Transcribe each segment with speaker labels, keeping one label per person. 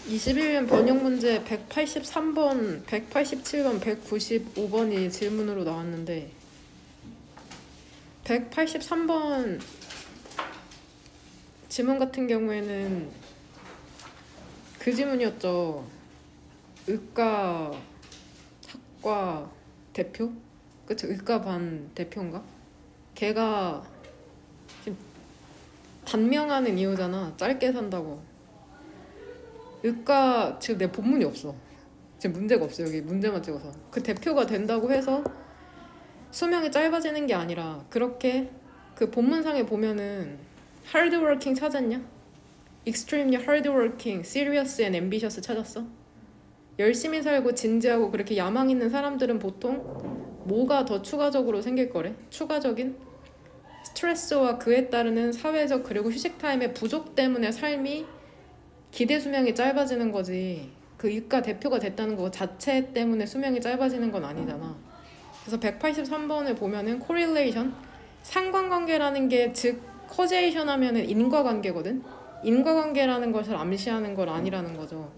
Speaker 1: 21년 번역 문제 183번, 187번, 195번이 질문으로 나왔는데 183번 질문 같은 경우에는 그 질문이었죠. 의과 학과 대표? 그쵸? 의과 반 대표인가? 걔가 지금 단명하는 이유잖아. 짧게 산다고. 의과 지금 내 본문이 없어. 지금 문제가 없어. 여기 문제만 찍어서. 그 대표가 된다고 해서 수명이 짧아지는 게 아니라 그렇게 그 본문상에 보면은 hardworking 찾았냐? extremely hardworking, serious and ambitious 찾았어? 열심히 살고 진지하고 그렇게 야망 있는 사람들은 보통 뭐가 더 추가적으로 생길 거래? 추가적인 스트레스와 그에 따르는 사회적 그리고 휴식 타임의 부족 때문에 삶이 기대 수명이 짧아지는 거지. 그 의과 대표가 됐다는 거 자체 때문에 수명이 짧아지는 건 아니잖아. 그래서 183번을 보면은 correlation, 상관관계라는 게 즉 causation 하면은 인과관계거든. 인과관계라는 것을 암시하는 건 아니라는 거죠.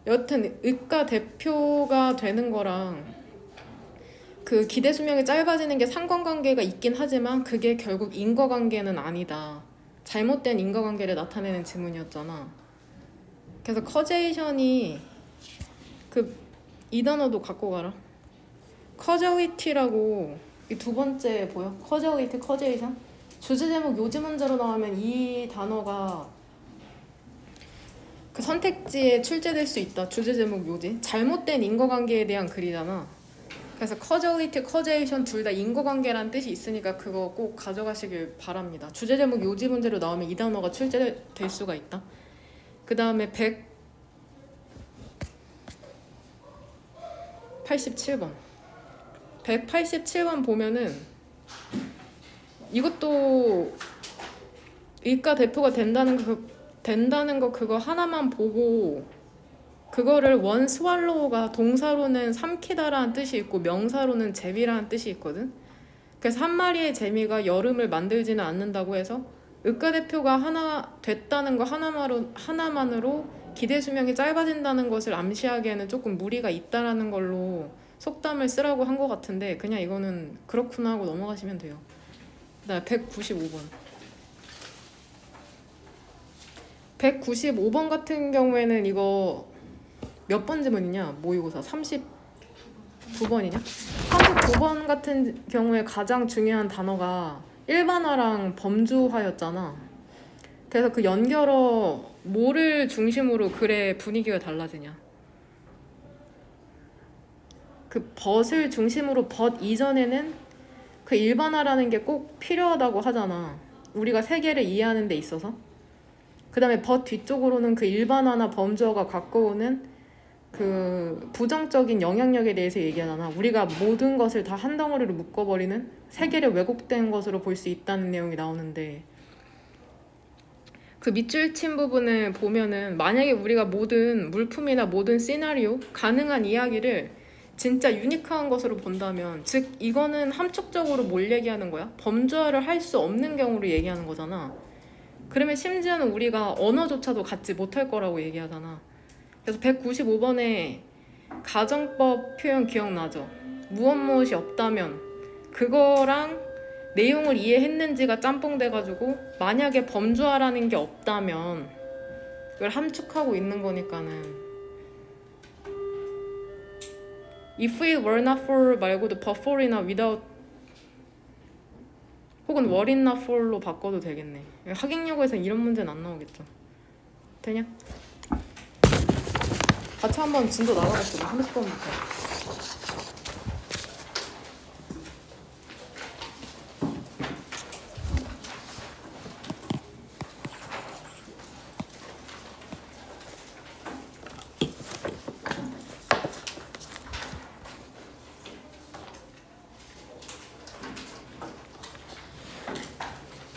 Speaker 1: 여튼 의과 대표가 되는 거랑 그 기대 수명이 짧아지는 게 상관관계가 있긴 하지만 그게 결국 인과관계는 아니다. 잘못된 인과관계를 나타내는 지문이었잖아. 그래서 causation이 이 단어도 갖고 가라. causality라고 이 두 번째 보여? causality, causation. 주제 제목 요지 문제로 나오면 이 단어가 그 선택지에 출제될 수 있다. 주제 제목 요지. 잘못된 인과관계에 대한 글이잖아. 그래서 causality, causation 둘 다 인과관계라는 뜻이 있으니까 그거 꼭 가져가시길 바랍니다. 주제 제목 요지 문제로 나오면 이 단어가 출제될 수가 있다. 그 다음에 187번 187번 보면은 이것도 의과 대표가 된다는 거 그거 하나만 보고 그거를 원 스왈로우가 동사로는 삼키다라는 뜻이 있고 명사로는 제비라는 뜻이 있거든. 그래서 한 마리의 재미가 여름을 만들지는 않는다고 해서 의과 대표가 하나 됐다는 거 하나만으로 기대 수명이 짧아진다는 것을 암시하기에는 조금 무리가 있다라는 걸로 속담을 쓰라고 한 것 같은데 그냥 이거는 그렇구나 하고 넘어가시면 돼요. 그다음에 195번 195번 같은 경우에는 이거 몇 번 지문이냐? 모의고사 39번이냐? 39번 같은 경우에 가장 중요한 단어가 일반화랑 범주화였잖아. 그래서 그 연결어 뭐를 중심으로 글의 분위기가 달라지냐. 그 벗을 중심으로 벗 이전에는 그 일반화라는 게 꼭 필요하다고 하잖아. 우리가 세계를 이해하는 데 있어서. 그 다음에 벗 뒤쪽으로는 그 일반화나 범주어가 갖고 오는 그 부정적인 영향력에 대해서 얘기하잖아. 우리가 모든 것을 다 한 덩어리로 묶어버리는 세계를 왜곡된 것으로 볼 수 있다는 내용이 나오는데 그 밑줄 친 부분을 보면은 만약에 우리가 모든 물품이나 모든 시나리오, 가능한 이야기를 진짜 유니크한 것으로 본다면 즉 이거는 함축적으로 뭘 얘기하는 거야? 범주화를 할 수 없는 경우를 얘기하는 거잖아. 그러면 심지어는 우리가 언어조차도 갖지 못할 거라고 얘기하잖아. 그래서 195번에 가정법 표현 기억나죠? 무엇이 없다면 그거랑 내용을 이해했는지가 짬뽕 돼가지고 만약에 범주화라는 게 없다면 그걸 함축하고 있는 거니까는 if it were not for 말고도 but for이나 without 혹은 were it not for로 바꿔도 되겠네. 학행여고에서는 이런 문제는 안 나오겠죠. 되냐? 같이 한번 진도 나가봅시다. 30번부터.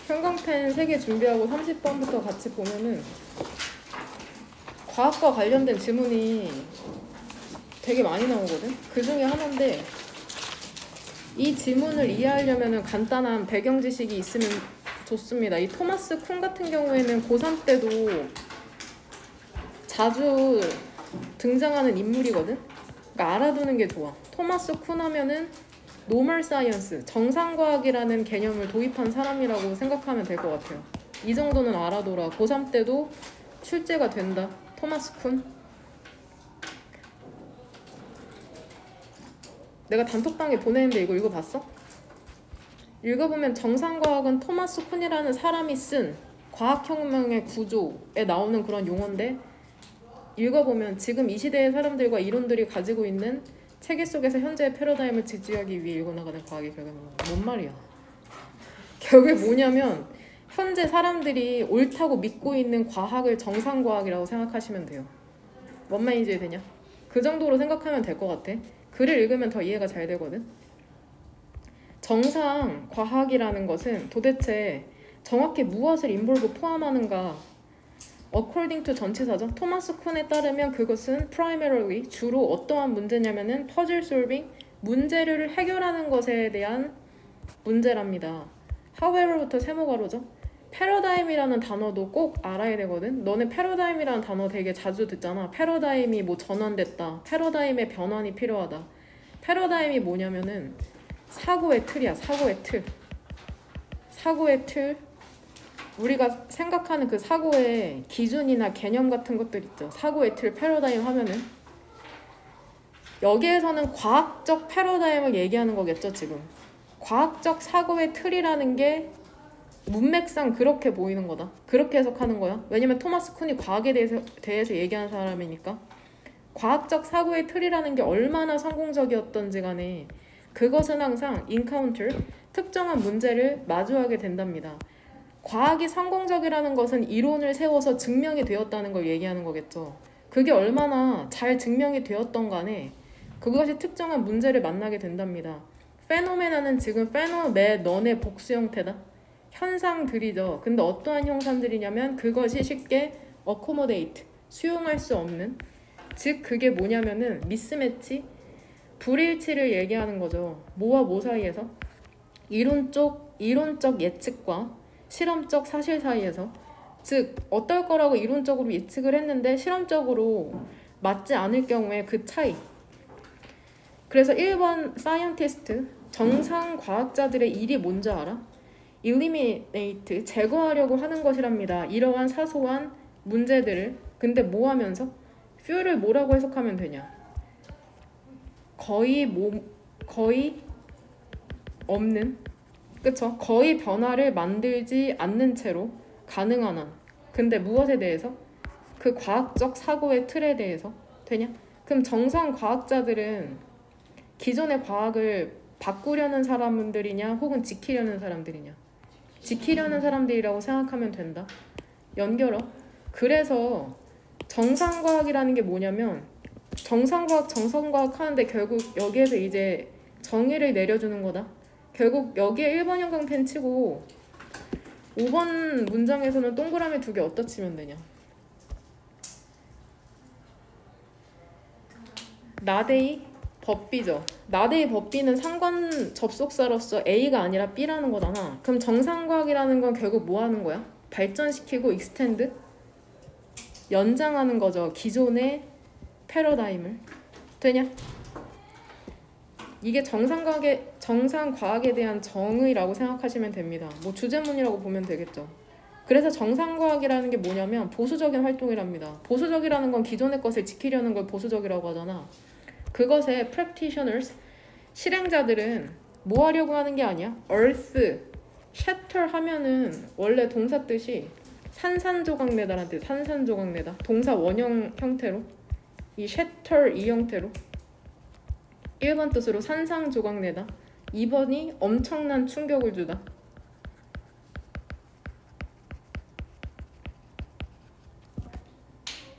Speaker 1: 형광펜 3개 준비하고 30번부터 같이 보면은 과학과 관련된 지문이 되게 많이 나오거든? 그 중에 하나인데 이 지문을 이해하려면 간단한 배경 지식이 있으면 좋습니다. 이 토마스 쿤 같은 경우에는 고3 때도 자주 등장하는 인물이거든. 그러니까 알아두는 게 좋아. 토마스 쿤 하면은 노멀 사이언스, 정상과학이라는 개념을 도입한 사람이라고 생각하면 될 것 같아요. 이 정도는 알아둬라. 고3 때도 출제가 된다. 토마스 쿤. 내가 단톡방에 보내는데 이거 읽어봤어? 읽어보면 정상과학은 토마스 쿤이라는 사람이 쓴 과학혁명의 구조에 나오는 그런 용어인데, 읽어보면 지금 이 시대의 사람들과 이론들이 가지고 있는 체계 속에서 현재의 패러다임을 지지하기 위해 읽어나가는 과학의 결과입니다. 뭔 말이야? 결국에 뭐냐면 현재 사람들이 옳다고 믿고 있는 과학을 정상과학이라고 생각하시면 돼요. 뭔 말인지 되냐? 그 정도로 생각하면 될 것 같아. 글을 읽으면 더 이해가 잘 되거든. 정상과학이라는 것은 도대체 정확히 무엇을 인볼브 포함하는가? According to 전치사죠. 토마스 쿤에 따르면 그것은 primarily 주로 어떠한 문제냐면은 puzzle solving, 문제를 해결하는 것에 대한 문제랍니다. however부터 세모가로죠. 패러다임이라는 단어도 꼭 알아야 되거든. 너네 패러다임이라는 단어 되게 자주 듣잖아. 패러다임이 뭐 전환됐다. 패러다임의 변환이 필요하다. 패러다임이 뭐냐면은 사고의 틀이야. 사고의 틀. 사고의 틀. 우리가 생각하는 그 사고의 기준이나 개념 같은 것들 있죠. 사고의 틀, 패러다임 하면은 여기에서는 과학적 패러다임을 얘기하는 거겠죠. 지금 과학적 사고의 틀이라는 게 문맥상 그렇게 보이는 거다. 그렇게 해석하는 거야. 왜냐면 토마스 쿤이 과학에 대해서 얘기하는 사람이니까. 과학적 사고의 틀이라는 게 얼마나 성공적이었던지 간에 그것은 항상 encounter, 특정한 문제를 마주하게 된답니다. 과학이 성공적이라는 것은 이론을 세워서 증명이 되었다는 걸 얘기하는 거겠죠. 그게 얼마나 잘 증명이 되었던 간에 그것이 특정한 문제를 만나게 된답니다. 페노메나는 지금 페노메넌의 복수 형태다. 현상들이죠. 근데 어떠한 현상들이냐면 그것이 쉽게 accommodate, 수용할 수 없는, 즉 그게 뭐냐면은 미스매치, 불일치를 얘기하는 거죠. 뭐와 뭐 사이에서? 이론적 예측과 실험적 사실 사이에서. 즉 어떨 거라고 이론적으로 예측을 했는데 실험적으로 맞지 않을 경우에 그 차이. 그래서 1번 사이언티스트, 정상 과학자들의 일이 뭔지 알아? eliminate, 제거하려고 하는 것이랍니다. 이러한 사소한 문제들을. 근데 뭐 하면서? few를 뭐라고 해석하면 되냐? 거의 없는, 그쵸? 거의 변화를 만들지 않는 채로 가능한 한. 근데 무엇에 대해서? 그 과학적 사고의 틀에 대해서. 되냐? 그럼 정상 과학자들은 기존의 과학을 바꾸려는 사람들이냐 혹은 지키려는 사람들이냐? 지키려는 사람들이라고 생각하면 된다. 연결어. 그래서 정상과학이라는 게 뭐냐면 정상과학, 정성과학 하는데 결국 여기에서 이제 정의를 내려주는 거다. 결국 여기에 1번 형광펜 치고 5번 문장에서는 동그라미 2개 어디다 치면 되냐? 나데이 법비죠. 나데이 법비는 상관 접속사로서 A가 아니라 B라는 거잖아. 그럼 정상과학이라는 건 결국 뭐 하는 거야? 발전시키고 extend, 연장하는 거죠. 기존의 패러다임을. 되냐? 이게 정상과학에 대한 정의라고 생각하시면 됩니다. 뭐 주제문이라고 보면 되겠죠. 그래서 정상과학이라는 게 뭐냐면 보수적인 활동이랍니다. 보수적이라는 건 기존의 것을 지키려는 걸 보수적이라고 하잖아. 그것의 practitioners, 실행자들은 뭐 하려고 하는 게 아니야? earth, shatter 하면은 원래 동사 뜻이 산산조각내다라는 뜻. 산산조각내다. 동사 원형 형태로, 이 shatter 이 형태로 1번 뜻으로 산상조각내다. 2번이 엄청난 충격을 주다.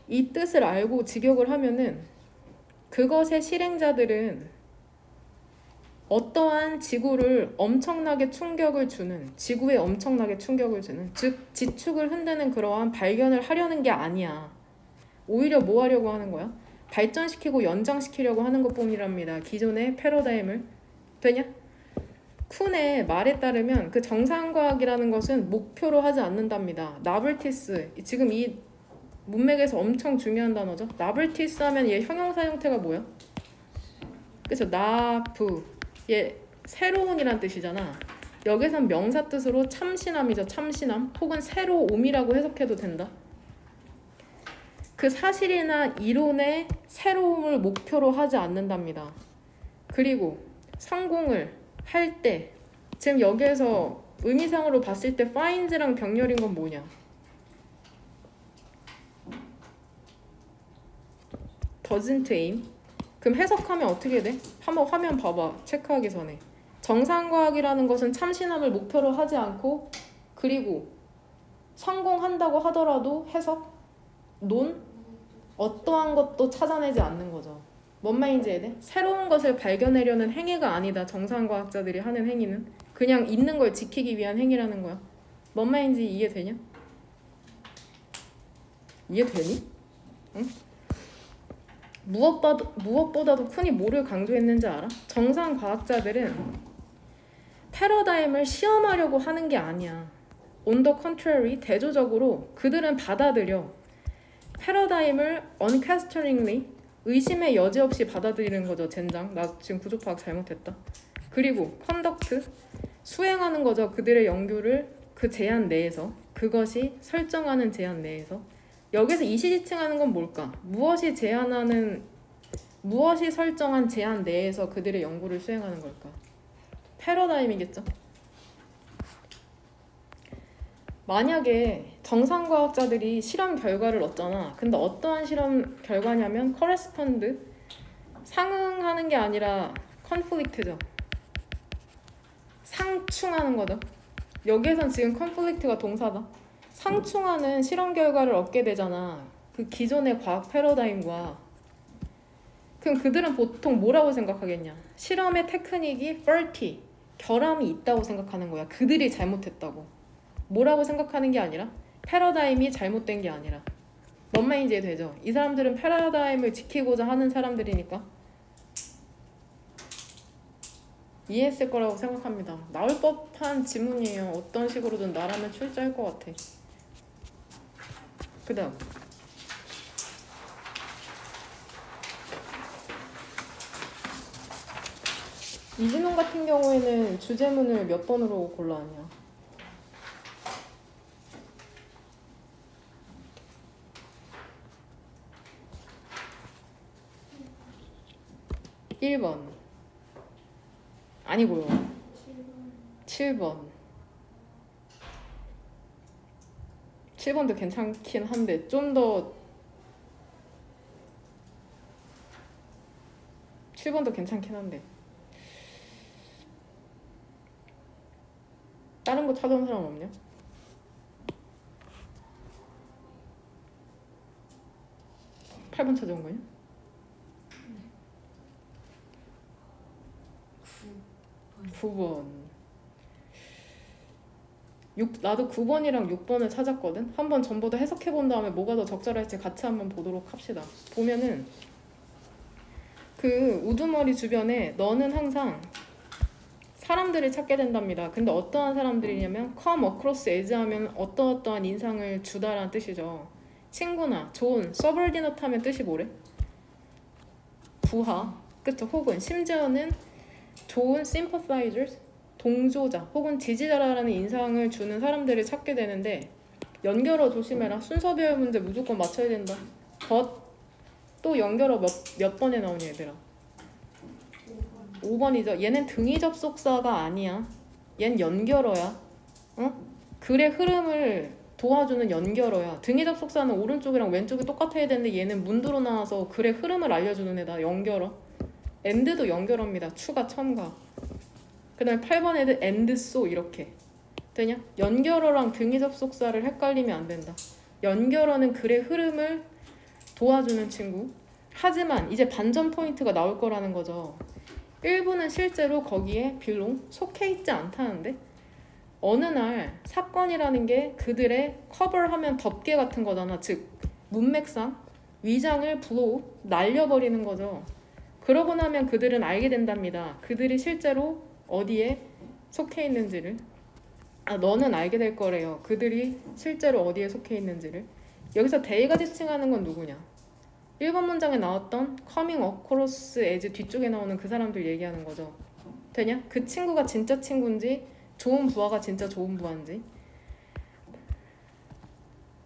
Speaker 1: 이 뜻을 알고 직역을 하면은 그것의 실행자들은 어떠한 지구를 엄청나게 충격을 주는, 지구에 엄청나게 충격을 주는, 즉 지축을 흔드는 그러한 발견을 하려는 게 아니야. 오히려 뭐 하려고 하는 거야? 발전시키고 연장시키려고 하는 것뿐이랍니다. 기존의 패러다임을. 되냐? 쿤의 말에 따르면 그 정상과학이라는 것은 목표로 하지 않는답니다. 나블티스, 지금 이 문맥에서 엄청 중요한 단어죠. 나블티스 하면 얘 형용사 형태가 뭐야? 그래서 나부 얘 새로운이란 뜻이잖아. 여기선 명사 뜻으로 참신함이죠. 참신함 혹은 새로움이라고 해석해도 된다. 그 사실이나 이론의 새로움을 목표로 하지 않는답니다. 그리고 성공을 할 때 지금 여기에서 의미상으로 봤을 때 finds랑 병렬인 건 뭐냐? doesn't aim. 그럼 해석하면 어떻게 돼? 한번 화면 봐봐. 체크하기 전에. 정상과학이라는 것은 참신함을 목표로 하지 않고 그리고 성공한다고 하더라도 해석, 논, 어떠한 것도 찾아내지 않는 거죠. 뭔 말인지 이해돼? 새로운 것을 발견하려는 행위가 아니다. 정상과학자들이 하는 행위는 그냥 있는 걸 지키기 위한 행위라는 거야. 뭔 말인지 이해되냐? 이해되니? 응? 무엇보다도 쿤이 뭐를 강조했는지 알아? 정상과학자들은 패러다임을 시험하려고 하는 게 아니야. On the contrary, 대조적으로 그들은 받아들여. 패러다임을 unquestioningly, 의심의 여지 없이 받아들이는 거죠. 젠장, 나 지금 구조파악 잘못했다. 그리고 conduct, 수행하는 거죠. 그들의 연구를 그 제한 내에서, 그것이 설정하는 제한 내에서. 여기서 이시지칭하는 건 뭘까? 무엇이 설정한 제한 내에서 그들의 연구를 수행하는 걸까? 패러다임이겠죠. 만약에 정상과학자들이 실험 결과를 얻잖아. 근데 어떠한 실험 결과냐면 correspond, 상응하는 게 아니라 conflict죠. 상충하는 거죠. 여기에선 지금 conflict가 동사다. 상충하는 실험 결과를 얻게 되잖아. 그 기존의 과학 패러다임과. 그럼 그들은 보통 뭐라고 생각하겠냐? 실험의 테크닉이 faulty, 결함이 있다고 생각하는 거야. 그들이 잘못했다고. 뭐라고 생각하는 게 아니라 패러다임이 잘못된 게 아니라. 뭔 말인지 되죠? 이 사람들은 패러다임을 지키고자 하는 사람들이니까 이해했을 거라고 생각합니다. 나올 법한 지문이에요. 어떤 식으로든 나라면 출제할 것 같아. 그 다음 이 지문 같은 경우에는 주제문을 몇 번으로 골라왔냐? 1번 아니고요. 7번 7번도 괜찮긴 한데 좀 더 7번도 괜찮긴 한데 다른 거 찾아온 사람 없냐? 8번 찾아온 거냐? 9번 나도 9번이랑 6번을 찾았거든? 한번 전부 다 해석해본 다음에 뭐가 더 적절할지 같이 한번 보도록 합시다. 보면은 그 우두머리 주변에 너는 항상 사람들을 찾게 된답니다. 근데 어떠한 사람들이냐면 come across as 하면 어떠한 인상을 주다라는 뜻이죠. 친구나 좋은, subordinate 하면 뜻이 뭐래? 부하, 그쵸? 혹은 심지어는 좋은 sympathizers, 동조자 혹은 지지자라는 인상을 주는 사람들을 찾게 되는데 연결어 조심해라. 순서별 문제 무조건 맞춰야 된다. 또 연결어 몇 번에 나오냐 얘들아? 5번이죠. 얘는 등위 접속사가 아니야. 얜 연결어야. 글의 흐름을 도와주는 연결어야. 등위 접속사는 오른쪽이랑 왼쪽이 똑같아야 되는데 얘는 문두로 나와서 글의 흐름을 알려주는 애다. 연결어. and도 연결어입니다. 추가, 첨가. 그 다음에 8번 애들 and so 이렇게 되냐? 연결어랑 등위 접속사를 헷갈리면 안 된다. 연결어는 글의 흐름을 도와주는 친구. 하지만 이제 반전 포인트가 나올 거라는 거죠. 일부는 실제로 거기에 belong, 속해 있지 않다는데 어느 날 사건이라는 게 그들의 커버하면 덮개 같은 거잖아. 즉 문맥상 위장을 blow, 날려버리는 거죠. 그러고 나면 그들은 알게 된답니다. 그들이 실제로 어디에 속해 있는지를. 너는 알게 될 거래요. 그들이 실제로 어디에 속해 있는지를. 여기서 they가 지칭하는 건 누구냐? 1번 문장에 나왔던 coming across as 뒤쪽에 나오는 그 사람들 얘기하는 거죠. 되냐? 그 친구가 진짜 친구인지 좋은 부하가 진짜 좋은 부하인지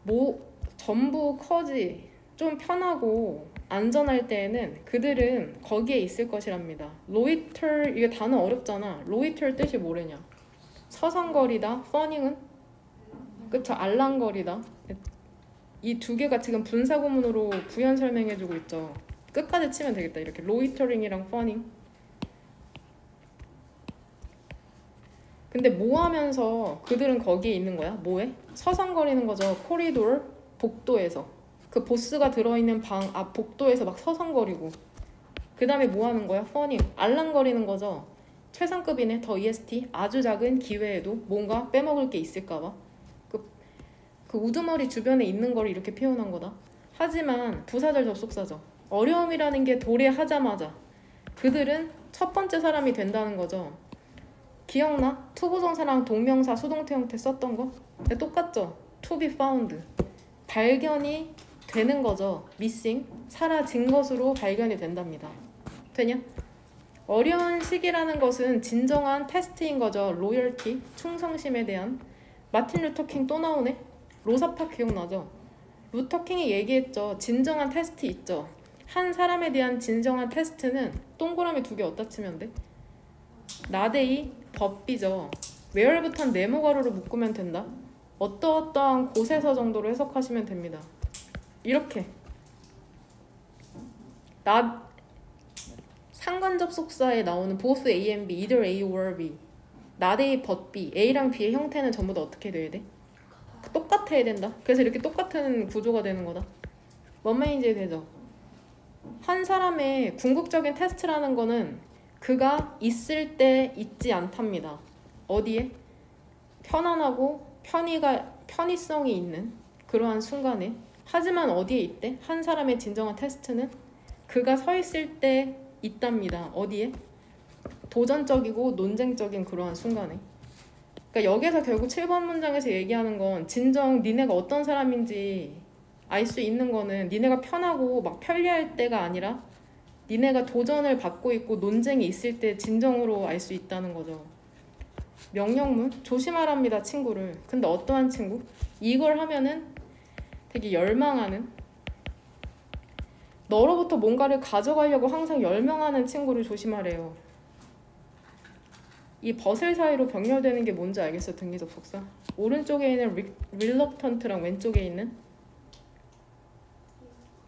Speaker 1: 뭐 전부 커지 좀 편하고 안전할 때에는 그들은 거기에 있을 것이랍니다. loiter 이게 단어 어렵잖아. loiter 뜻이 뭐래냐? 서성거리다. funing은 그쵸 알랑거리다. 이 두 개가 지금 분사구문으로 부연 설명해주고 있죠. 끝까지 치면 되겠다. 이렇게 loitering이랑 funning. 근데 뭐 하면서 그들은 거기에 있는 거야? 뭐해? 서성거리는 거죠. 코리도어 복도에서 그 보스가 들어있는 방 앞 복도에서 막 서성거리고 그 다음에 뭐 하는 거야? funning 알랑거리는 거죠. 최상급이네. 더 EST 아주 작은 기회에도 뭔가 빼먹을 게 있을까봐 그 우두머리 주변에 있는 걸 이렇게 표현한 거다. 하지만 부사절 접속사죠. 어려움이라는 게 도래하자마자 그들은 첫 번째 사람이 된다는 거죠. 기억나? 투부정사랑 동명사 수동태 형태 썼던 거? 똑같죠? to be found 발견이 되는 거죠. missing 사라진 것으로 발견이 된답니다. 되냐? 어려운 시기라는 것은 진정한 테스트인 거죠. 로열티 충성심에 대한. 마틴 루터킹 또 나오네. 로사파 기억나죠? 루터킹이 얘기했죠. 진정한 테스트 있죠. 한 사람에 대한 진정한 테스트는 동그라미 2개 어디다 치면 돼? 나데이 법비죠. where부터는 네모가루로 묶으면 된다. 어떠어떠한 곳에서 정도로 해석하시면 됩니다. 이렇게 상관접속사에 나오는 both A and B, either A or B not A but B A랑 B의 형태는 전부 다 어떻게 돼야 돼? 똑같아야 된다. 그래서 이렇게 똑같은 구조가 되는 거다. 뭔 말인지 되죠? 한 사람의 궁극적인 테스트라는 거는 그가 있을 때 있지 않답니다. 어디에? 편안하고 편의성이 있는 그러한 순간에. 하지만 어디에 있대? 한 사람의 진정한 테스트는 그가 서 있을 때 있답니다. 어디에? 도전적이고 논쟁적인 그러한 순간에. 그러니까 여기서 결국 7번 문장에서 얘기하는 건 진정 니네가 어떤 사람인지 알 수 있는 거는 니네가 편하고 막 편리할 때가 아니라 니네가 도전을 받고 있고 논쟁이 있을 때 진정으로 알 수 있다는 거죠. 명령문 조심하랍니다 친구를. 근데 어떠한 친구? 이걸 하면은 되게 열망하는 너로부터 뭔가를 가져가려고 항상 열망하는 친구를 조심하래요. 이 벗을 사이로 병렬되는 게 뭔지 알겠어? 등기접속사 오른쪽에 있는 reluctant랑 왼쪽에 있는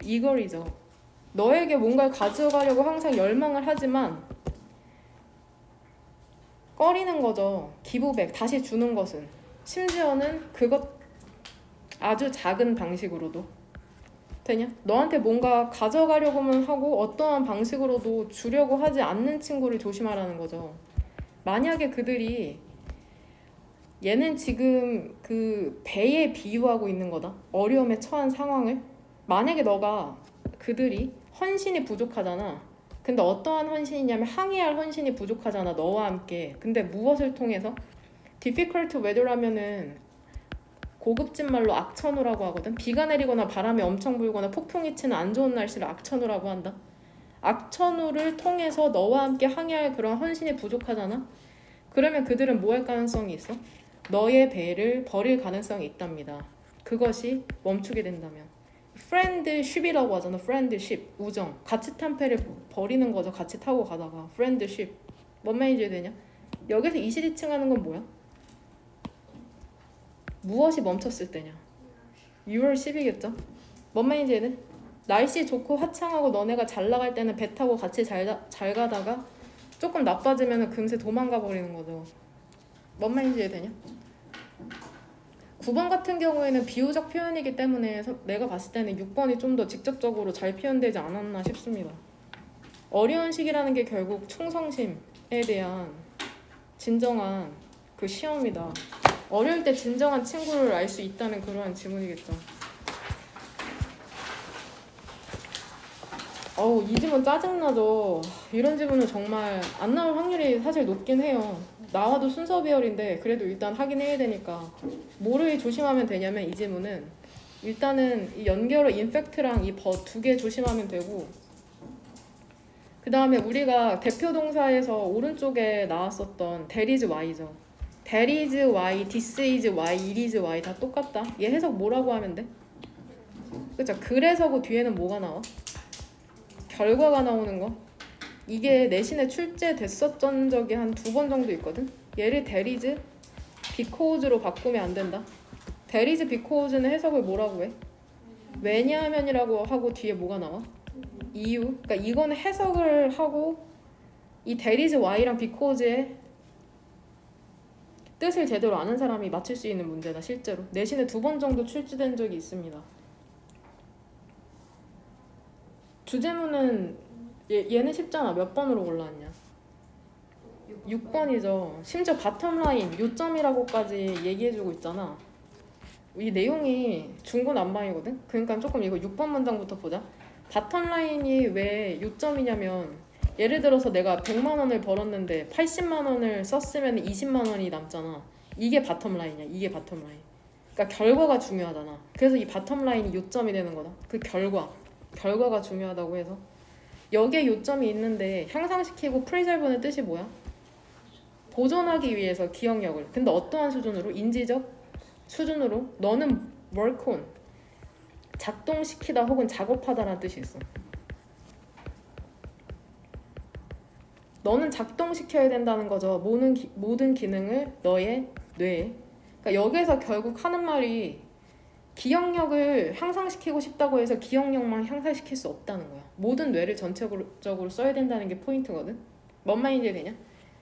Speaker 1: 이걸이죠. 너에게 뭔가를 가져가려고 항상 열망을 하지만 꺼리는 거죠. 기브백 다시 주는 것은 심지어는 그것 아주 작은 방식으로도 되냐? 너한테 뭔가 가져가려고만 하고 어떠한 방식으로도 주려고 하지 않는 친구를 조심하라는 거죠. 만약에 그들이 얘는 지금 그 배에 비유하고 있는 거다. 어려움에 처한 상황을. 만약에 너가 그들이 헌신이 부족하잖아. 근데 어떠한 헌신이냐면 항해할 헌신이 부족하잖아. 너와 함께. 근데 무엇을 통해서? difficult weather라면은 고급진 말로 악천후라고 하거든. 비가 내리거나 바람이 엄청 불거나 폭풍이 치는 안 좋은 날씨를 악천후라고 한다. 악천후를 통해서 너와 함께 항해할 그런 헌신이 부족하잖아. 그러면 그들은 뭐 할 가능성이 있어? 너의 배를 버릴 가능성이 있답니다. 그것이 멈추게 된다면. friendship이라고 하잖아. friendship, 우정. 같이 탄 배를 버리는 거죠. 같이 타고 가다가. friendship. 뭔 말인지 되냐? 여기서 이시리칭하는 건 뭐야? 무엇이 멈췄을 때냐? 6월 10이겠죠? 뭔 말인지 돼? 날씨 좋고 화창하고 너네가 잘 나갈 때는 배 타고 같이 잘 가다가 조금 나빠지면 금세 도망가 버리는 거죠. 뭔 말인지 되냐? 9번 같은 경우에는 비유적 표현이기 때문에 내가 봤을 때는 6번이 좀 더 직접적으로 잘 표현되지 않았나 싶습니다. 어려운 시기라는 게 결국 충성심에 대한 진정한 그 시험이다. 어려울 때 진정한 친구를 알 수 있다는 그러한 지문이겠죠. 이 지문 짜증나죠. 이런 지문은 정말 안 나올 확률이 사실 높긴 해요. 나와도 순서 배열인데 그래도 일단 하긴 해야 되니까. 뭐를 조심하면 되냐면 이 지문은 일단은 이 연결어 인팩트랑 이 버 두 개 조심하면 되고, 그 다음에 우리가 대표 동사에서 오른쪽에 나왔었던 that is why죠. that is why, this is why, it is why 다 똑같다. 얘 해석 뭐라고 하면 돼? 그쵸? 그래서고 뒤에는 뭐가 나와? 결과가 나오는 거. 이게 내신에 출제됐었던 적이 한 2번 정도 있거든. 얘를 that is because로 바꾸면 안 된다. that is because는 해석을 뭐라고 해? 왜냐하면이라고 하고 뒤에 뭐가 나와? 이유. 그러니까 이거는 해석을 하고 이 that is why랑 because의 뜻을 제대로 아는 사람이 맞출 수 있는 문제다. 실제로 내신에 2번 정도 출제된 적이 있습니다. 주제문은 얘는 쉽잖아. 몇 번으로 골라왔냐? 6번이죠. 심지어 바텀라인 요점이라고까지 얘기해주고 있잖아. 이 내용이 중구난방이거든. 그러니까 조금 이거 6번 문장부터 보자. 바텀라인이 왜 요점이냐면, 예를 들어서 내가 100만 원을 벌었는데 80만 원을 썼으면 20만 원이 남잖아. 이게 바텀라인이야. 이게 바텀라인. 그러니까 결과가 중요하잖아. 그래서 이 바텀라인이 요점이 되는 거다. 그 결과가 중요하다고 해서 여기에 요점이 있는데 향상시키고 프리저브는 뜻이 뭐야? 보존하기 위해서 기억력을. 근데 어떠한 수준으로? 인지적 수준으로 너는 work on, 작동시키다 혹은 작업하다라는 뜻이 있어. 너는 작동시켜야 된다는 거죠. 모든 기능을 너의 뇌에. 그러니까 여기에서 결국 하는 말이 기억력을 향상시키고 싶다고 해서 기억력만 향상시킬 수 없다는 거야. 모든 뇌를 전체적으로 써야 된다는 게 포인트거든. 뭔 말인지 되냐?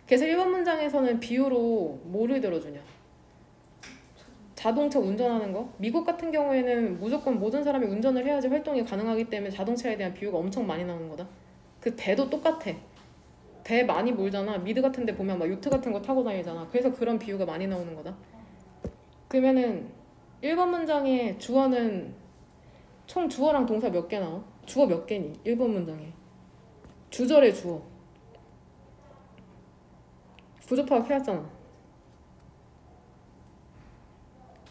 Speaker 1: 그래서 1번 문장에서는 비유로 뭐를 들어주냐? 자동차 운전하는 거. 미국 같은 경우에는 무조건 모든 사람이 운전을 해야지 활동이 가능하기 때문에 자동차에 대한 비유가 엄청 많이 나오는 거다. 그 배도 똑같아. 배 많이 몰잖아. 미드 같은 데 보면 막 요트 같은 거 타고 다니잖아. 그래서 그런 비유가 많이 나오는 거다. 그러면은 1번 문장의 주어는 총 주어랑 동사 몇 개 나와? 주어 몇 개니? 1번 문장에 주절의 주어 구조 파악해왔잖아.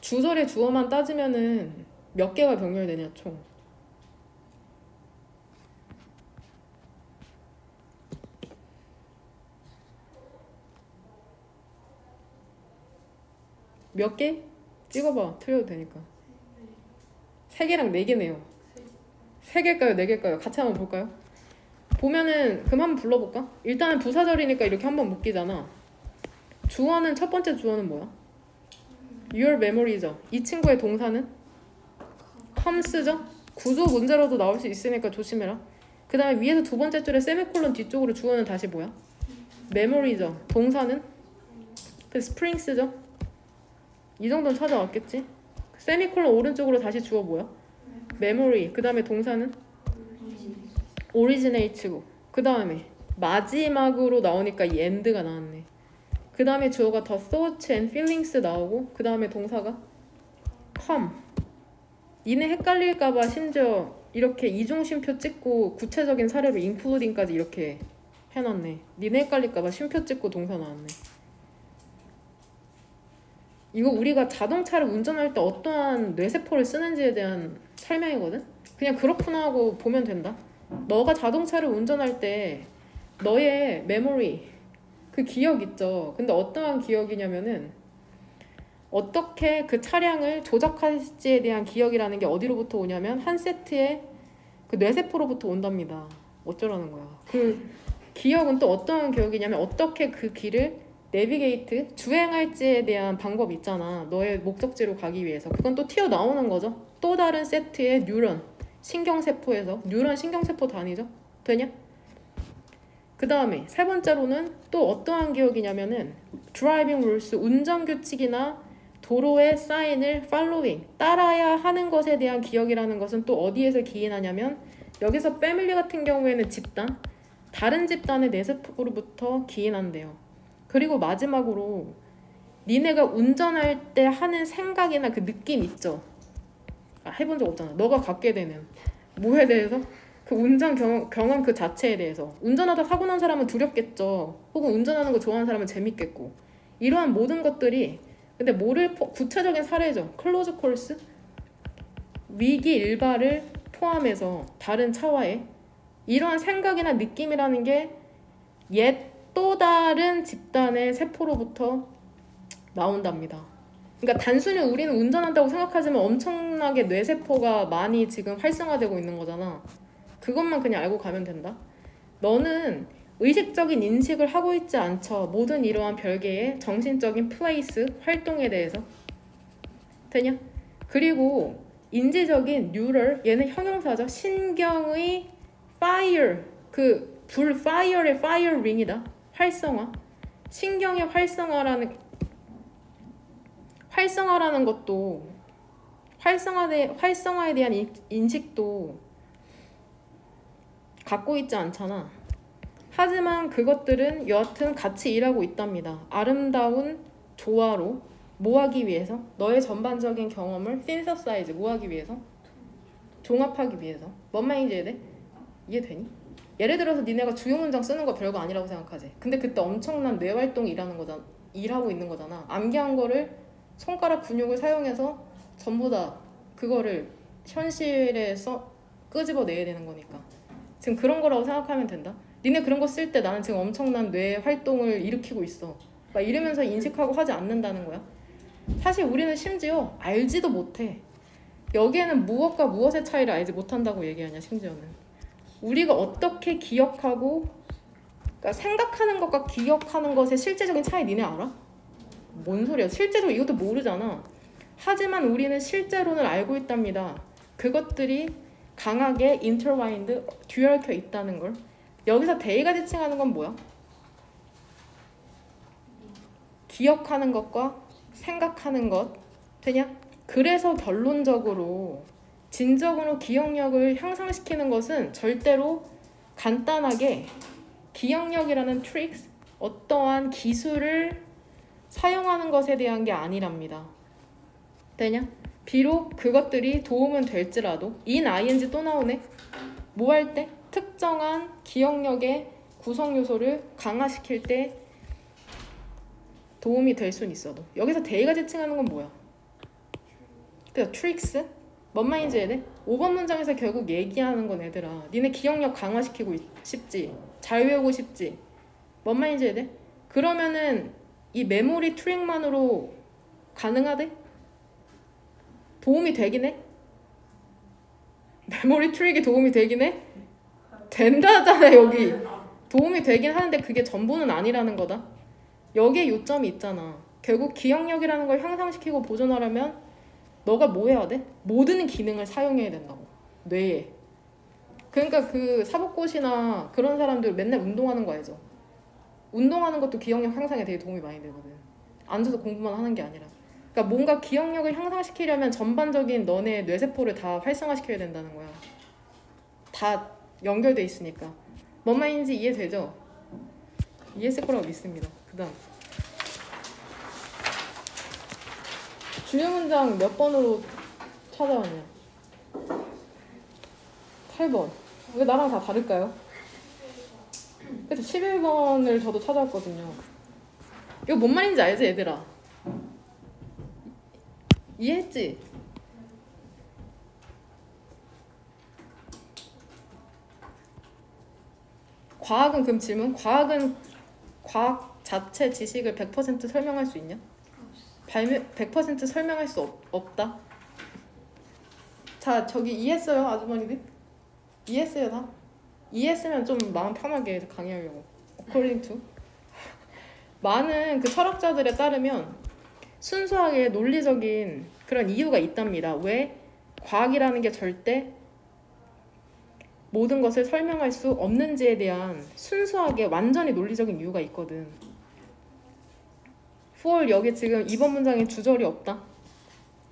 Speaker 1: 주절의 주어만 따지면은 몇 개가 병렬되냐 총? 몇 개? 찍어봐. 틀려도 되니까. 3개랑 4개네요. 3개일까요? 4개일까요? 같이 한번 볼까요? 보면은 그럼 한번 불러볼까? 일단은 부사절이니까 이렇게 한번 묶이잖아. 주어는 첫 번째 주어는 뭐야? Your memory죠. 이 친구의 동사는 comes죠. 구조 문제로도 나올 수 있으니까 조심해라. 그 다음에 위에서 두 번째 줄에 세미콜론 뒤쪽으로 주어는 다시 뭐야? memory죠. 동사는 springs죠. 이 정도는 찾아왔겠지? 세미콜론 오른쪽으로 다시 주어 뭐야? memory. 그 다음에 동사는 originate고, 그 다음에 마지막으로 나오니까 이 end가 나왔네. 그 다음에 주어가 the thoughts and feelings 나오고, 그 다음에 동사가 come. 니네 헷갈릴까봐 심지어 이렇게 이중심표 찍고 구체적인 사례로 including까지 이렇게 해놨네. 니네 헷갈릴까봐 쉼표 찍고 동사 나왔네. 이거 우리가 자동차를 운전할 때 어떠한 뇌세포를 쓰는지에 대한 설명이거든? 그냥 그렇구나 하고 보면 된다. 너가 자동차를 운전할 때 너의 메모리, 그 기억 있죠? 근데 어떠한 기억이냐면은 어떻게 그 차량을 조작할지에 대한 기억이라는 게 어디로부터 오냐면 한 세트의 그 뇌세포로부터 온답니다. 어쩌라는 거야. 그 기억은 또 어떠한 기억이냐면 어떻게 그 길을 내비게이트, 주행할지에 대한 방법 있잖아. 너의 목적지로 가기 위해서. 그건 또 튀어나오는 거죠. 또 다른 세트의 뉴런, 신경세포에서. 뉴런 신경세포 단위죠. 되냐? 그 다음에 세 번째로는 또 어떠한 기억이냐면은 드라이빙 룰스, 운전규칙이나 도로의 사인을 following, 따라야 하는 것에 대한 기억이라는 것은 또 어디에서 기인하냐면 여기서 패밀리 같은 경우에는 집단, 다른 집단의 뇌세포로부터 기인한대요. 그리고 마지막으로 니네가 운전할 때 하는 생각이나 그 느낌 있죠? 해본 적 없잖아. 너가 갖게 되는 뭐에 대해서? 그 운전 경험 그 자체에 대해서. 운전하다 사고 난 사람은 두렵겠죠. 혹은 운전하는 거 좋아하는 사람은 재밌겠고. 이러한 모든 것들이, 근데 뭐를 구체적인 사례죠. 클로즈 콜스, 위기 일발을 포함해서 다른 차와의 이러한 생각이나 느낌이라는 게 옛 또 다른 집단의 세포로부터 나온답니다. 그러니까 단순히 우리는 운전한다고 생각하지만 엄청나게 뇌세포가 많이 지금 활성화되고 있는 거잖아. 그것만 그냥 알고 가면 된다. 너는 의식적인 인식을 하고 있지 않죠. 모든 이러한 별개의 정신적인 플레이스, 활동에 대해서. 되냐? 그리고 인지적인 뉴럴, 얘는 형용사죠. 신경의 fire, 그 불 fire의 fire ring이다. 활성화. 신경의 활성화라는 것도 활성화에 대한 인식도 갖고 있지 않잖아. 하지만 그것들은 여하튼 같이 일하고 있답니다. 아름다운 조화로 뭐하기 위해서? 너의 전반적인 경험을 synthesize 뭐하기 위해서? 종합하기 위해서. 뭔 말인지 이해돼? 이해되니? 예를 들어서 니네가 주요 문장 쓰는 거 별거 아니라고 생각하지. 근데 그때 엄청난 뇌활동이 일하고 있는 거잖아. 암기한 거를 손가락 근육을 사용해서 전부 다 그거를 현실에서 끄집어내야 되는 거니까. 지금 그런 거라고 생각하면 된다. 니네 그런 거 쓸 때 나는 지금 엄청난 뇌 활동을 일으키고 있어. 막 이러면서 인식하고 하지 않는다는 거야. 사실 우리는 심지어 알지도 못해. 여기에는 무엇과 무엇의 차이를 알지 못한다고 얘기하냐, 심지어는. 우리가 어떻게 기억하고, 그러니까 생각하는 것과 기억하는 것의 실제적인 차이 니네 알아? 뭔 소리야? 실제적으로 이것도 모르잖아. 하지만 우리는 실제론을 알고 있답니다. 그것들이 강하게 intertwined, 뒤얽혀 있다는 걸. 여기서 데이가 지칭하는 건 뭐야? 기억하는 것과 생각하는 것. 되냐? 그래서 결론적으로 진정으로 기억력을 향상시키는 것은 절대로 간단하게 기억력이라는 트릭스, 어떠한 기술을 사용하는 것에 대한 게 아니랍니다. 되냐? 비록 그것들이 도움은 될지라도 ing 또 나오네. 뭐 할 때? 특정한 기억력의 구성 요소를 강화시킬 때 도움이 될 수는 있어도. 여기서 데이가 지칭하는 건 뭐야? 그래서 트릭스? 뭔 말인지 이해돼? 5번 문장에서 결국 얘기하는 건 얘들아, 니네 기억력 강화시키고 싶지? 잘 외우고 싶지? 뭔 말인지 이해돼? 그러면은 이 메모리 트릭만으로 가능하대? 도움이 되긴 해? 메모리 트릭이 도움이 되긴 해? 된다잖아. 여기 도움이 되긴 하는데 그게 전부는 아니라는 거다. 여기에 요점이 있잖아. 결국 기억력이라는 걸 향상시키고 보존하려면 너가 뭐 해야 돼? 모든 기능을 사용해야 된다고. 뇌에. 그러니까 그 사법고시나 그런 사람들 맨날 운동하는 거 알죠? 운동하는 것도 기억력 향상에 되게 도움이 많이 되거든. 앉아서 공부만 하는 게 아니라. 그러니까 뭔가 기억력을 향상시키려면 전반적인 너네 뇌세포를 다 활성화시켜야 된다는 거야. 다 연결돼 있으니까. 뭔 말인지 이해되죠? 이해했을 거라고 믿습니다. 그 다음 주요 문장 몇 번으로 찾아왔냐? 8번. 왜 나랑 다 다를까요? 그래서 11번을 저도 찾아왔거든요. 이거 뭔 말인지 알지, 얘들아? 이해했지? 과학은 그럼 질문? 과학은 과학 자체 지식을 100% 설명할 수 있냐? 100% 설명할 수 없다? 자, 저기 이해했어요, 아주머니들? 이해했어요, 다? 이해했으면 좀 마음 편하게 강의하려고. According to 많은 그 철학자들에 따르면 순수하게 논리적인 그런 이유가 있답니다. 왜? 과학이라는 게 절대 모든 것을 설명할 수 없는지에 대한 순수하게 완전히 논리적인 이유가 있거든. for 여기 지금 2번 문장에 주절이 없다.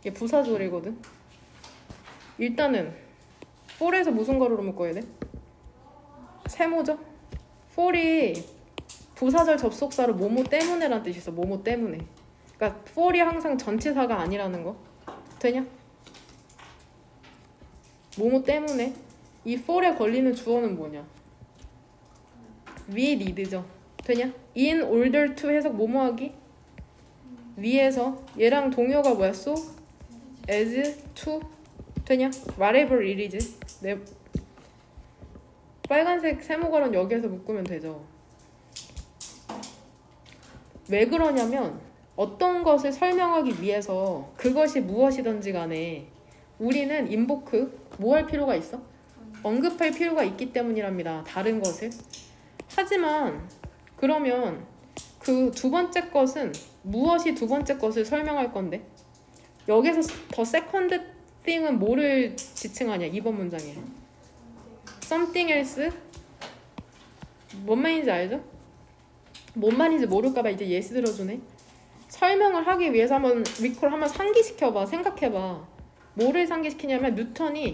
Speaker 1: 이게 부사절이거든. 일단은 for에서 무슨 가루로 묶어야 돼? 세모죠? for이 부사절 접속사로 뭐뭐 때문에라는 뜻이 있어. 뭐뭐 때문에. 그러니까 for이 항상 전치사가 아니라는 거. 되냐? 뭐뭐 때문에. 이 for에 걸리는 주어는 뭐냐? we need죠. 되냐? in order to 해석 뭐뭐 하기? 위에서 얘랑 동요가 뭐야? so, as, to 되냐? whatever it is. 빨간색 세모가론 여기에서 묶으면 되죠. 왜 그러냐면 어떤 것을 설명하기 위해서 그것이 무엇이든지 간에 우리는 인보크 뭐 할 필요가 있어? 언급할 필요가 있기 때문이랍니다. 다른 것을. 하지만 그러면 그 두 번째 것은 무엇이 두 번째 것을 설명할 건데 여기서 더 세컨드 thing은 뭐를 지칭하냐? 2번 문장에 something else 뭔 말인지 알죠? 뭔 말인지 모를까봐 이제 예시 들어주네. 설명을 하기 위해서 한번 리콜 한번 상기시켜봐. 생각해봐. 뭐를 상기시키냐면 뉴턴이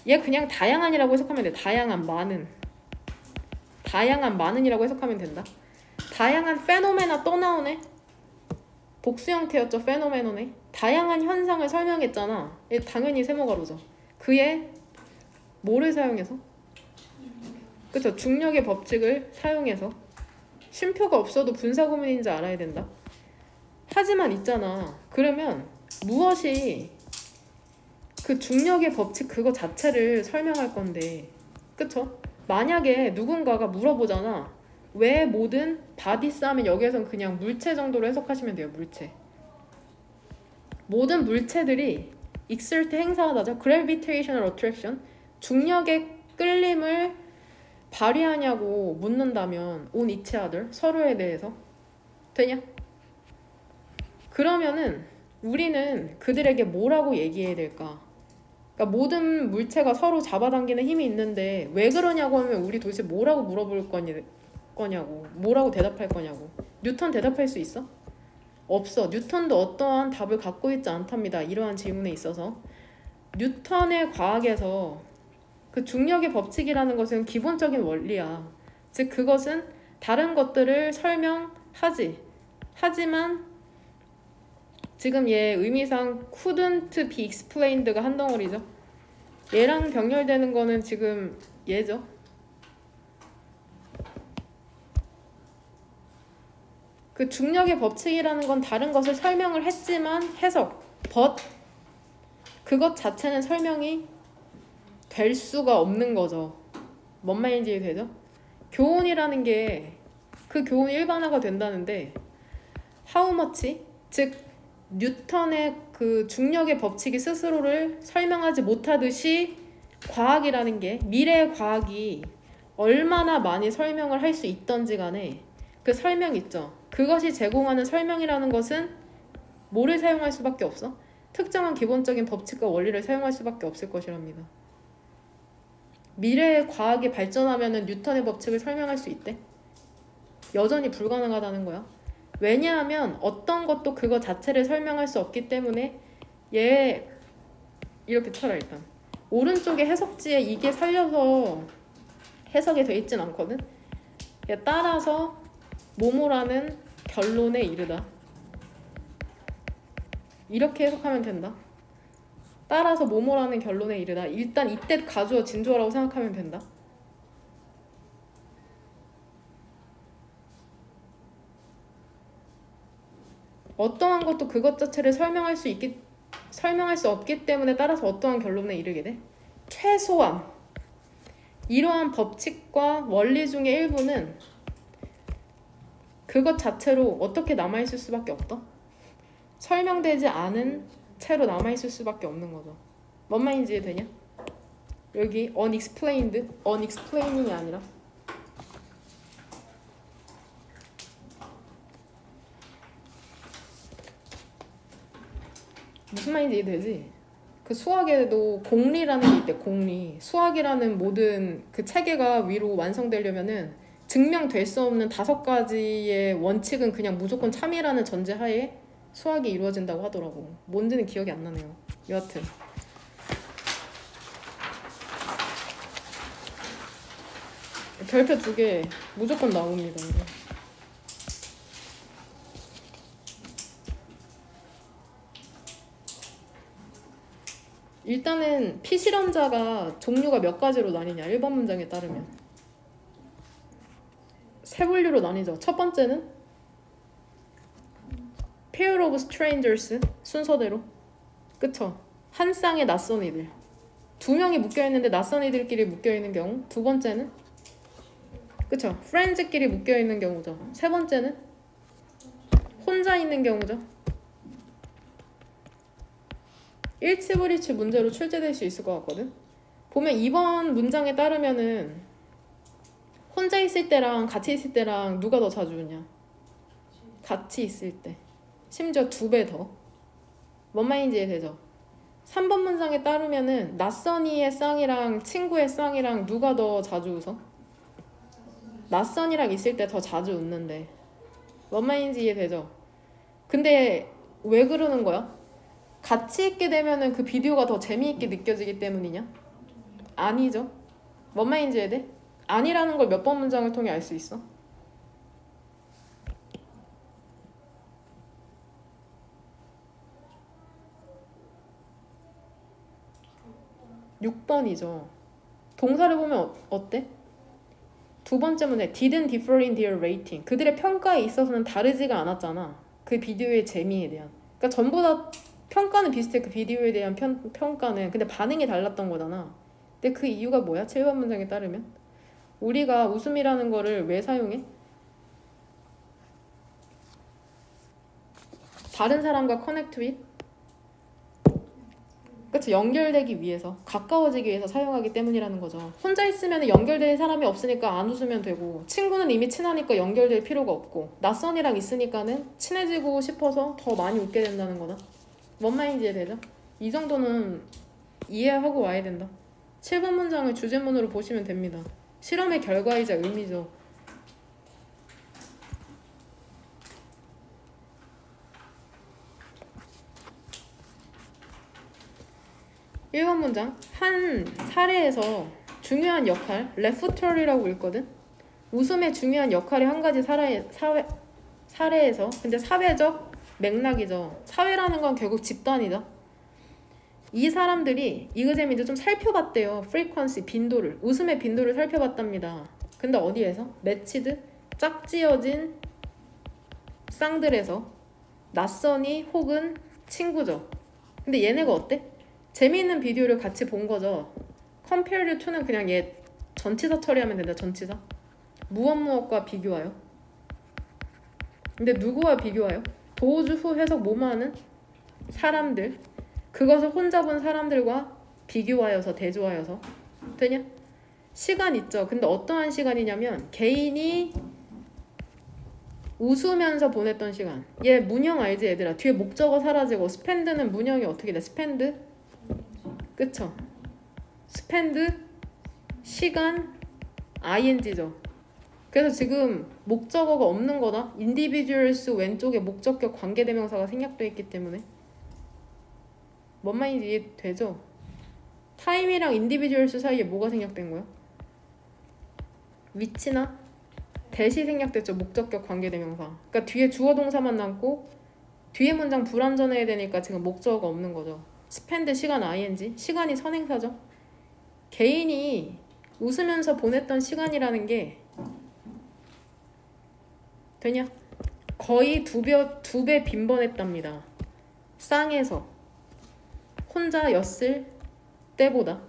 Speaker 1: 얘 그냥 다양한이라고 해석하면 돼. 다양한 많은이라고 해석하면 된다. 다양한 페노메나 또 나오네. 복수 형태였죠. 페노메노네. 다양한 현상을 설명했잖아. 얘 당연히 세모가로죠. 그의 뭐를 사용해서? 그쵸. 중력의 법칙을 사용해서. 쉼표가 없어도 분사구문인지 알아야 된다. 하지만 있잖아. 그러면 무엇이 그 중력의 법칙 그거 자체를 설명할 건데 그쵸? 만약에 누군가가 물어보잖아. 왜 모든 바디스 하면 여기에선 그냥 물체 정도로 해석하시면 돼요. 물체. 모든 물체들이 exert 행사하다죠. gravitational attraction 중력의 끌림을 발휘하냐고 묻는다면 on each other 서로에 대해서 되냐? 그러면은 우리는 그들에게 뭐라고 얘기해야 될까? 그러니까 모든 물체가 서로 잡아당기는 힘이 있는데 왜 그러냐고 하면 우리 도대체 뭐라고 물어볼 거냐고 뭐라고 대답할 거냐고. 뉴턴 대답할 수 있어? 없어. 뉴턴도 어떠한 답을 갖고 있지 않답니다. 이러한 질문에 있어서 뉴턴의 과학에서 그 중력의 법칙이라는 것은 기본적인 원리야. 즉 그것은 다른 것들을 설명하지. 하지만 지금 얘 의미상 couldn't be explained가 한 덩어리죠. 얘랑 병렬되는 거는 지금 얘죠. 그 중력의 법칙이라는 건 다른 것을 설명을 했지만 해석, but 그것 자체는 설명이 될 수가 없는 거죠. 뭔 말인지 되죠? 교훈이라는 게 그 교훈이 일반화가 된다는데 how much? 즉 뉴턴의 그 중력의 법칙이 스스로를 설명하지 못하듯이 과학이라는 게 미래의 과학이 얼마나 많이 설명을 할 수 있던지 간에 그 설명 있죠. 그것이 제공하는 설명이라는 것은 뭐를 사용할 수밖에 없어? 특정한 기본적인 법칙과 원리를 사용할 수밖에 없을 것이랍니다. 미래의 과학이 발전하면 뉴턴의 법칙을 설명할 수 있대? 여전히 불가능하다는 거야. 왜냐하면 어떤 것도 그거 자체를 설명할 수 없기 때문에 얘 이렇게 쳐라. 일단 오른쪽에 해석지에 이게 살려서 해석이 돼 있진 않거든. 얘 따라서 뭐뭐라는 결론에 이르다. 이렇게 해석하면 된다. 따라서 뭐뭐라는 결론에 이르다. 일단 이때 가주어 진주어라고 생각하면 된다. 어떠한 것도 그것 자체를 설명할 수 없기 때문에 따라서 어떠한 결론에 이르게 돼? 최소한 이러한 법칙과 원리 중의 일부는 그것 자체로 어떻게 남아있을 수밖에 없다? 설명되지 않은 채로 남아있을 수밖에 없는 거죠. 뭔 말인지 되냐? 여기 unexplained, unexplaining이 아니라 무슨 말인지 이해되지? 그 수학에도 공리라는 게 있대. 공리. 수학이라는 모든 그 체계가 위로 완성되려면은 증명될 수 없는 5가지의 원칙은 그냥 무조건 참이라는 전제하에 수학이 이루어진다고 하더라고. 뭔지는 기억이 안 나네요. 여하튼 별표 2개 무조건 나옵니다. 일단은 피실험자가 종류가 몇 가지로 나뉘냐. 1번 문장에 따르면 세 분류로 나뉘죠. 첫 번째는 pair of strangers 순서대로. 그쵸? 한 쌍의 낯선 이들. 두 명이 묶여있는데 낯선 이들끼리 묶여있는 경우. 두 번째는 그쵸? friends끼리 묶여있는 경우죠. 세 번째는 혼자 있는 경우죠. 일치불이치 문제로 출제될 수 있을 것 같거든. 보면 2번 문장에 따르면은 혼자 있을 때랑 같이 있을 때랑 누가 더 자주 웃냐? 같이 있을 때. 심지어 2배 더. 뭔 말인지 이해되죠? 3번 문장에 따르면은 낯선이의 쌍이랑 친구의 쌍이랑 누가 더 자주 웃어? 낯선이랑 있을 때 더 자주 웃는데. 뭔 말인지 이해되죠? 근데 왜 그러는 거야? 같이 있게 되면은 그 비디오가 더 재미있게 느껴지기 때문이냐? 아니죠. 뭔 말인지 이해돼? 아니라는 걸 몇 번 문장을 통해 알 수 있어? 6번이죠. 동사를 보면 어때? 두 번째 문제 didn't differ in their rating. 그들의 평가에 있어서는 다르지가 않았잖아. 그 비디오의 재미에 대한. 그러니까 전부 다 평가는 비슷해. 그 비디오에 대한 평가는. 근데 반응이 달랐던 거잖아. 근데 그 이유가 뭐야? 7번 문장에 따르면 우리가 웃음이라는 거를 왜 사용해? 다른 사람과 커넥트 윗? 그치? 연결되기 위해서, 가까워지기 위해서 사용하기 때문이라는 거죠. 혼자 있으면 연결될 사람이 없으니까 안 웃으면 되고, 친구는 이미 친하니까 연결될 필요가 없고, 낯선이랑 있으니까는 친해지고 싶어서 더 많이 웃게 된다는 거다. 뭔 말인지 이해되죠? 이 정도는 이해하고 와야 된다. 7번 문장을 주제문으로 보시면 됩니다. 실험의 결과이자 의미죠. 일 번 문장. 한 사례에서 중요한 역할, 레프터리라고 읽거든? 웃음의 중요한 역할이 한 가지 사례에서, 근데 사회적 맥락이죠. 사회라는 건 결국 집단이죠. 이 사람들이 이그잼이도 좀 살펴봤대요. frequency, 빈도를. 웃음의 빈도를 살펴봤답니다. 근데 어디에서? 매치드, 짝지어진 쌍들에서 낯선이 혹은 친구죠. 근데 얘네가 어때? 재미있는 비디오를 같이 본 거죠. compared to는 그냥 얘 전치사 처리하면 된다. 전치사. 무엇과 비교하여? 근데 누구와 비교하여? 도주 후 해석 뭐뭐하는? 사람들. 그것을 혼자 본 사람들과 비교하여서 대조하여서. 되냐? 시간 있죠. 근데 어떠한 시간이냐면 개인이 웃으면서 보냈던 시간. 얘 문형 알지 얘들아? 뒤에 목적어 사라지고 스펜드는 문형이 어떻게 돼? 스펜드? 그쵸? 스펜드 시간 ing죠. 그래서 지금 목적어가 없는 거다. individuals 왼쪽에 목적격 관계대명사가 생략되어 있기 때문에. 뭔 말인지 이해되죠? 타임이랑 individuals 사이에 뭐가 생략된 거야? 위치나 대시 생략됐죠. 목적격 관계대명사. 그러니까 뒤에 주어 동사만 남고 뒤에 문장 불완전해야 되니까 지금 목적어가 없는 거죠. 스펜드 시간 ing. 시간이 선행사죠. 개인이 웃으면서 보냈던 시간이라는 게 되냐? 거의 두 배 빈번했답니다. 쌍에서 혼자였을 때보다.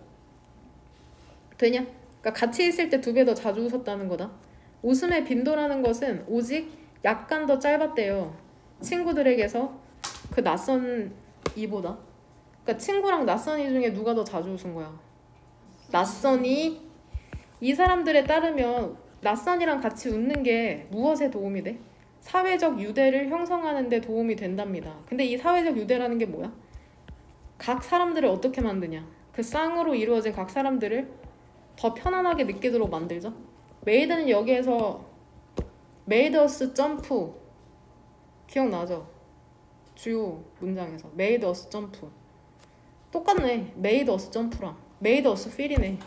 Speaker 1: 되냐? 그러니까 같이 있을 때 2배 더 자주 웃었다는 거다. 웃음의 빈도라는 것은 오직 약간 더 짧았대요. 친구들에게서 그 낯선 이보다. 그러니까 친구랑 낯선이 중에 누가 더 자주 웃은 거야? 낯선이. 이 사람들에 따르면 낯선이랑 같이 웃는 게 무엇에 도움이 돼? 사회적 유대를 형성하는 데 도움이 된답니다. 근데 이 사회적 유대라는 게 뭐야? 각 사람들을 어떻게 만드냐? 그 쌍으로 이루어진 각 사람들을 더 편안하게 느끼도록 만들죠. 메이드는 여기에서 made us 점프 기억나죠? 주요 문장에서 made us 점프 똑같네. made us 점프랑 made us feel이네.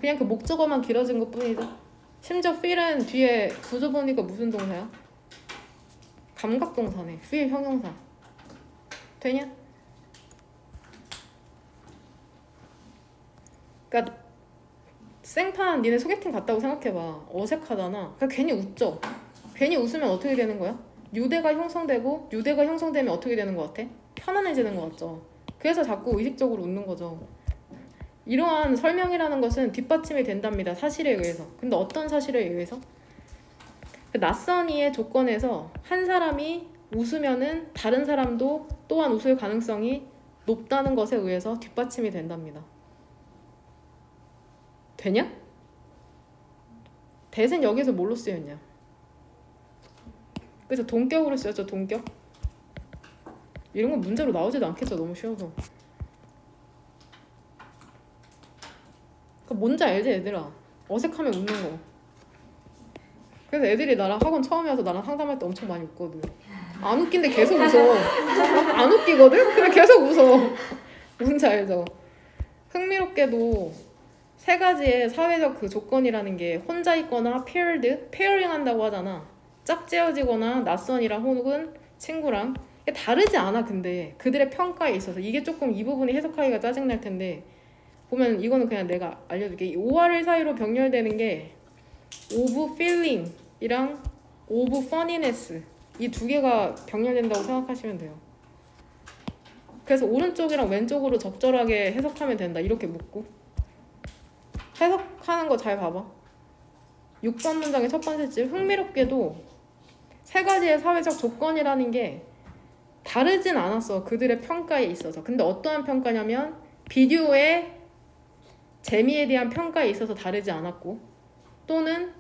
Speaker 1: 그냥 그 목적어만 길어진 것 뿐이죠. 심지어 feel은 뒤에 구조 보니까 무슨 동사야? 감각동사네. feel 형용사. 되냐? 그러니까 생판 니네 소개팅 갔다고 생각해봐. 어색하잖아. 그러니까 괜히 웃죠. 괜히 웃으면 어떻게 되는 거야? 유대가 형성되고 유대가 형성되면 어떻게 되는 것 같아? 편안해지는 것 같죠. 그래서 자꾸 의식적으로 웃는 거죠. 이러한 설명이라는 것은 뒷받침이 된답니다. 사실에 의해서. 근데 어떤 사실에 의해서? 그 낯선 이의 조건에서 한 사람이 웃으면은 다른 사람도 또한 웃을 가능성이 높다는 것에 의해서 뒷받침이 된답니다. 되냐? 대신 여기서 뭘로 쓰였냐? 그래서 동격으로 쓰였죠. 동격. 이런 건 문제로 나오지도 않겠죠. 너무 쉬워서. 뭔지 알지 얘들아? 어색하면 웃는 거. 그래서 애들이 나랑 학원 처음에 와서 나랑 상담할 때 엄청 많이 웃거든. 안 웃긴데 계속 웃어. 안 웃기거든? 근데 계속 웃어. 뭔지 알죠? 흥미롭게도 세 가지의 사회적 그 조건이라는 게 혼자 있거나 paired, 페어링 한다고 하잖아. 짝지어지거나 낯선이랑 혹은 친구랑. 다르지 않아. 근데 그들의 평가에 있어서 이게 조금 이 부분이 해석하기가 짜증날 텐데 보면 이거는 그냥 내가 알려줄게. 5와1 사이로 병렬되는 게 of feeling 이랑 of funniness 이 두 개가 병렬된다고 생각하시면 돼요. 그래서 오른쪽이랑 왼쪽으로 적절하게 해석하면 된다. 이렇게 묶고 해석하는 거 잘 봐봐. 6번 문장의 첫 번째 줄 흥미롭게도 세 가지의 사회적 조건이라는 게 다르진 않았어. 그들의 평가에 있어서. 근데 어떠한 평가냐면 비디오의 재미에 대한 평가에 있어서 다르지 않았고 또는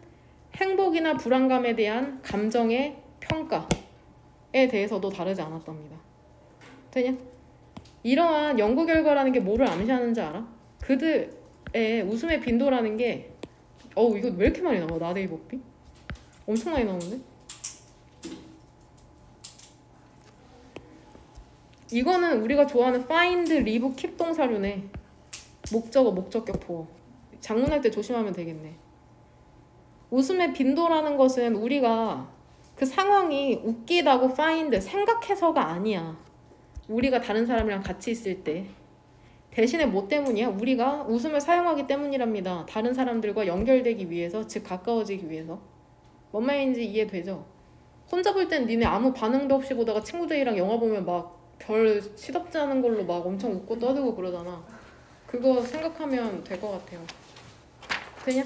Speaker 1: 행복이나 불안감에 대한 감정의 평가에 대해서도 다르지 않았답니다. 되냐? 이러한 연구 결과라는 게 뭐를 암시하는지 알아? 그들의 웃음의 빈도라는 게 이거 왜 이렇게 많이 나와? 나데이버비? 엄청 많이 나오는데? 이거는 우리가 좋아하는 find, leave, keep 동사류네. 목적어, 목적격 보어. 작문할 때 조심하면 되겠네. 웃음의 빈도라는 것은 우리가 그 상황이 웃기다고 find, 생각해서가 아니야. 우리가 다른 사람이랑 같이 있을 때. 대신에 뭐 때문이야? 우리가 웃음을 사용하기 때문이랍니다. 다른 사람들과 연결되기 위해서, 즉 가까워지기 위해서. 뭔 말인지 이해되죠? 혼자 볼 땐 니네 아무 반응도 없이 보다가 친구들이랑 영화 보면 막 별 시덥지 않은 걸로 막 엄청 웃고 떠들고 그러잖아. 그거 생각하면 될 것 같아요. 되냐?